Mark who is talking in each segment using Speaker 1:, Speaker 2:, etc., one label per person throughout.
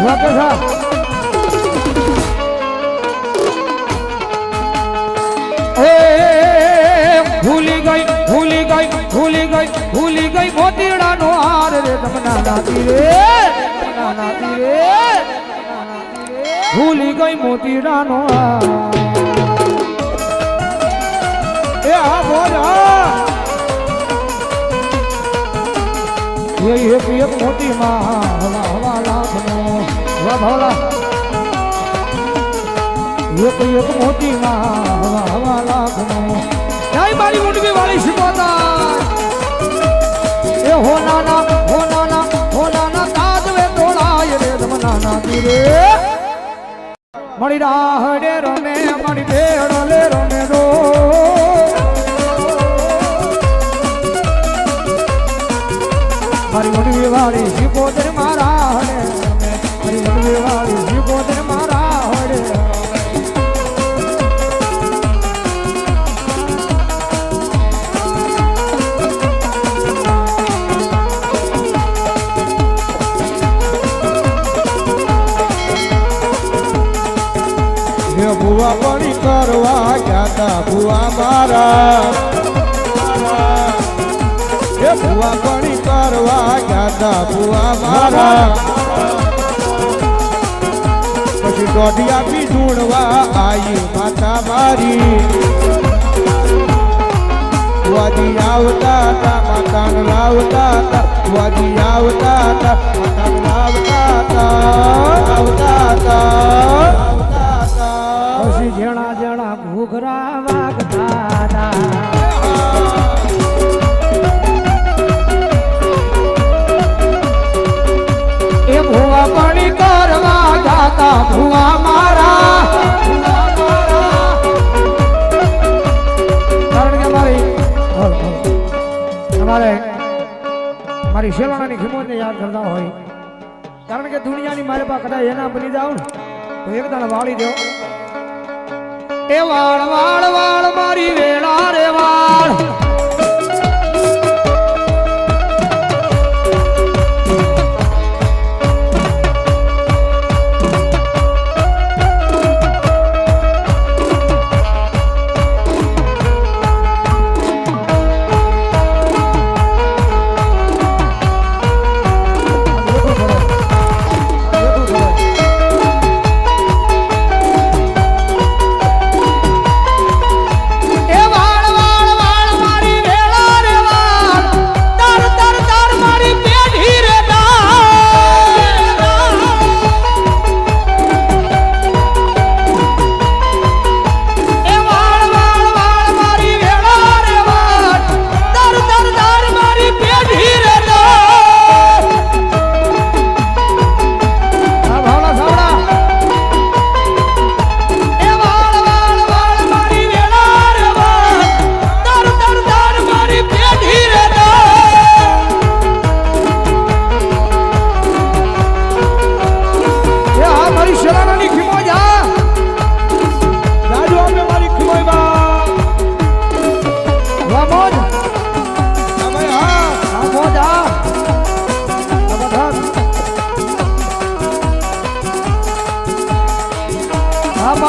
Speaker 1: વાકે સા ભૂલી ગઈ મોતીડાનો હાર રે તમના નાતી રે ભૂલી ગઈ મોતીડાનો હાર એ આ બોલા એ એક મોતી માં હવા લાખનો વાહ ભોલા એક મોતી માં હવા લાખનો જય મારી મુંડવી વાળી શિકોતા એ હોનાના તાજવે તોડાય રે તમના તીરે મળી રાહડે રમે મળી બેડો લે રમે રો મારી મુંડવી વાળી શિકોતર મારા હડે મારી મુંડવી વાળી શિકોતર મારા હડે
Speaker 2: ભુવા પડી કરવા ગયા તા ભુવા મારા એ ભુવા પડી કરવા ગયા તા ભુવા મારા પછી દોઢિયા બી ઢૂંઢવા આવી માતા મારી વાદી આવતા હતા માતાને લાવતા હતા વાદી આવતા હતા માતાને લાવતા હતા
Speaker 1: પછી જણા ઘૂઘરા વાગતા એ ભુવા પડી કરવા ગાતા ભુવા મારા કારણ કે મારી શેલાણાની ખિમોતને યાદ કરતા હોય કારણ કે દુનિયાની મારી પાસે કદાચ એના બની જાવ ને તો એક દાણ વાળી દો એ વાળ મારી વેળા રે વાળ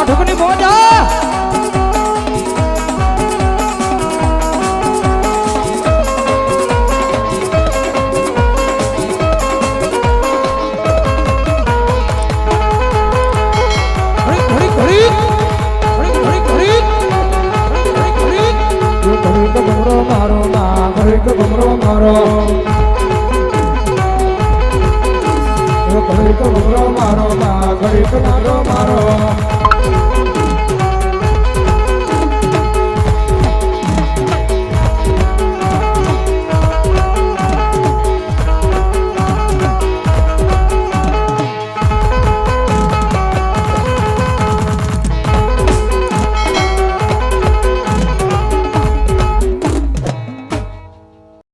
Speaker 1: ઢુકની મોજા મારો ના ઘડીક ભમરો મારો ઘડીક ભમરો મારો ના ઘડીક મારો